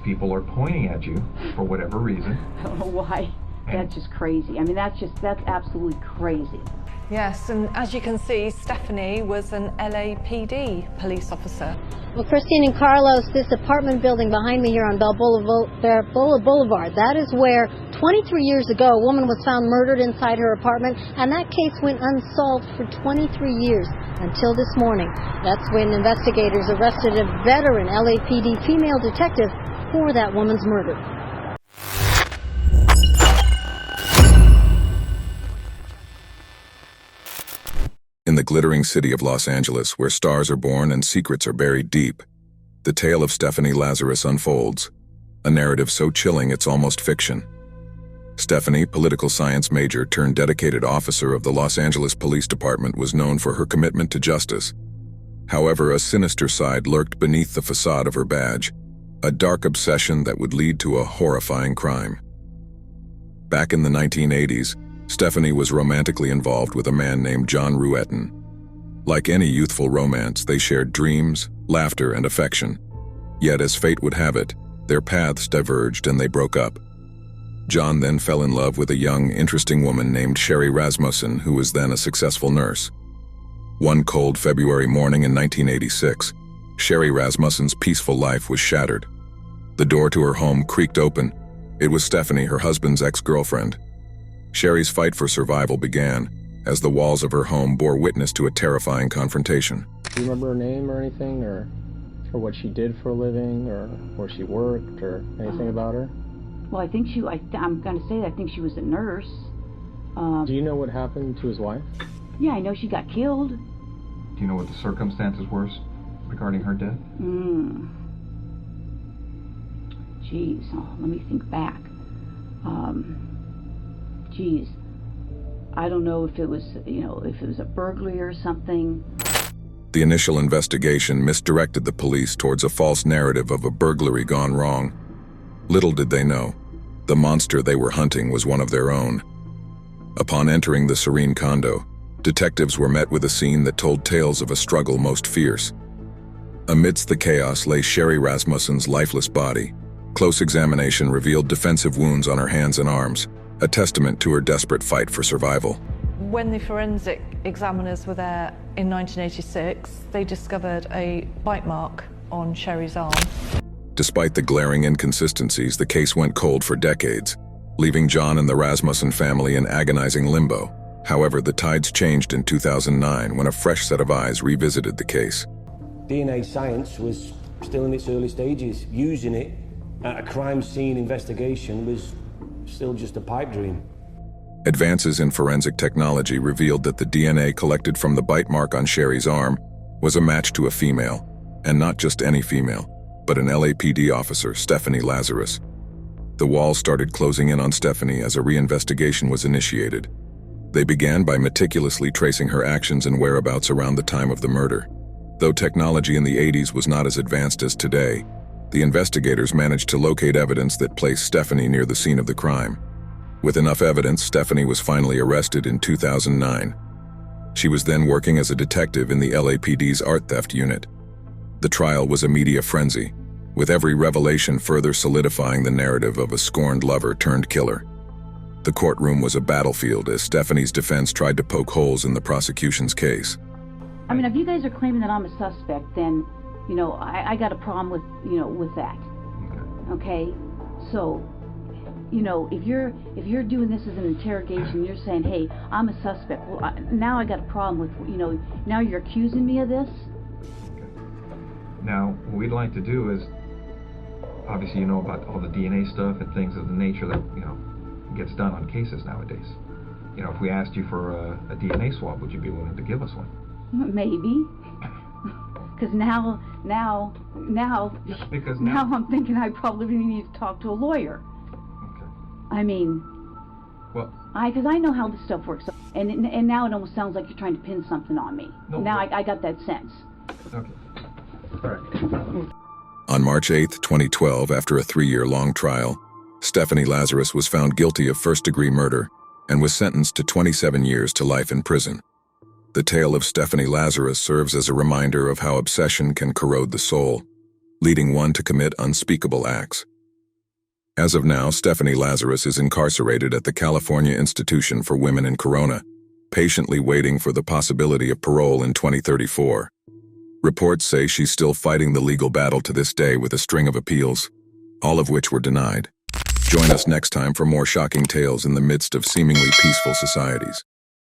people are pointing at you for whatever reason. I don't know why. That's just crazy. I mean, that's absolutely crazy. Yes, and as you can see, Stephanie was an LAPD police officer. Well, Christine and Carlos, this apartment building behind me here on Balboa Boulevard, that is where 23 years ago a woman was found murdered inside her apartment, and that case went unsolved for 23 years until this morning. That's when investigators arrested a veteran LAPD female detective for that woman's murder. In the glittering city of Los Angeles, where stars are born and secrets are buried deep, the tale of Stephanie Lazarus unfolds, a narrative so chilling it's almost fiction. Stephanie, political science major turned dedicated officer of the Los Angeles Police Department, was known for her commitment to justice. However, a sinister side lurked beneath the facade of her badge, a dark obsession that would lead to a horrifying crime. Back in the 1980s, Stephanie was romantically involved with a man named John Ruetten. Like any youthful romance, they shared dreams, laughter, and affection. Yet, as fate would have it, their paths diverged and they broke up. John then fell in love with a young, interesting woman named Sherry Rasmussen, who was then a successful nurse. One cold February morning in 1986, Sherry Rasmussen's peaceful life was shattered. The door to her home creaked open. It was Stephanie, her husband's ex-girlfriend. Sherry's fight for survival began as the walls of her home bore witness to a terrifying confrontation. Do you remember her name or anything, or what she did for a living, or where she worked, or anything about her? Well, I think I'm going to say that I think she was a nurse. Do you know what happened to his wife? Yeah, I know she got killed. Do you know what the circumstances were regarding her death? Jeez, let me think back. Geez, I don't know if it was, if it was a burglary or something. The initial investigation misdirected the police towards a false narrative of a burglary gone wrong. Little did they know, the monster they were hunting was one of their own. Upon entering the serene condo, detectives were met with a scene that told tales of a struggle most fierce. Amidst the chaos lay Sherry Rasmussen's lifeless body. Close examination revealed defensive wounds on her hands and arms, a testament to her desperate fight for survival. When the forensic examiners were there in 1986, they discovered a bite mark on Sherry's arm. Despite the glaring inconsistencies, the case went cold for decades, leaving John and the Rasmussen family in agonizing limbo. However, the tides changed in 2009 when a fresh set of eyes revisited the case. DNA science was still in its early stages. Using it at a crime scene investigation was still just a pipe dream. Advances in forensic technology revealed that the DNA collected from the bite mark on Sherry's arm was a match to a female, and not just any female, but an LAPD officer, Stephanie Lazarus. The walls started closing in on Stephanie as a reinvestigation was initiated. They began by meticulously tracing her actions and whereabouts around the time of the murder. Though technology in the 80s was not as advanced as today, the investigators managed to locate evidence that placed Stephanie near the scene of the crime. With enough evidence, Stephanie was finally arrested in 2009. She was then working as a detective in the LAPD's art theft unit. The trial was a media frenzy, with every revelation further solidifying the narrative of a scorned lover turned killer. The courtroom was a battlefield as Stephanie's defense tried to poke holes in the prosecution's case. I mean, if you guys are claiming that I'm a suspect, then, I got a problem with, with that. Okay? So, if you're doing this as an interrogation, you're saying, hey, I'm a suspect. Well, now I got a problem with, now you're accusing me of this? Now, what we'd like to do is, obviously you know about all the DNA stuff and things of the nature that, gets done on cases nowadays. If we asked you for a DNA swab, would you be willing to give us one? Maybe. Because now I'm thinking I probably need to talk to a lawyer. Okay. I mean, well, because I know how this stuff works, and now it almost sounds like you're trying to pin something on me. No, now I got that sense. Okay. All right. On March 8, 2012, after a 3-year-long trial, Stephanie Lazarus was found guilty of first-degree murder and was sentenced to 27 years to life in prison. The tale of Stephanie Lazarus serves as a reminder of how obsession can corrode the soul, leading one to commit unspeakable acts. As of now, Stephanie Lazarus is incarcerated at the California Institution for Women in Corona, patiently waiting for the possibility of parole in 2034. Reports say she's still fighting the legal battle to this day with a string of appeals, all of which were denied. Join us next time for more shocking tales in the midst of seemingly peaceful societies.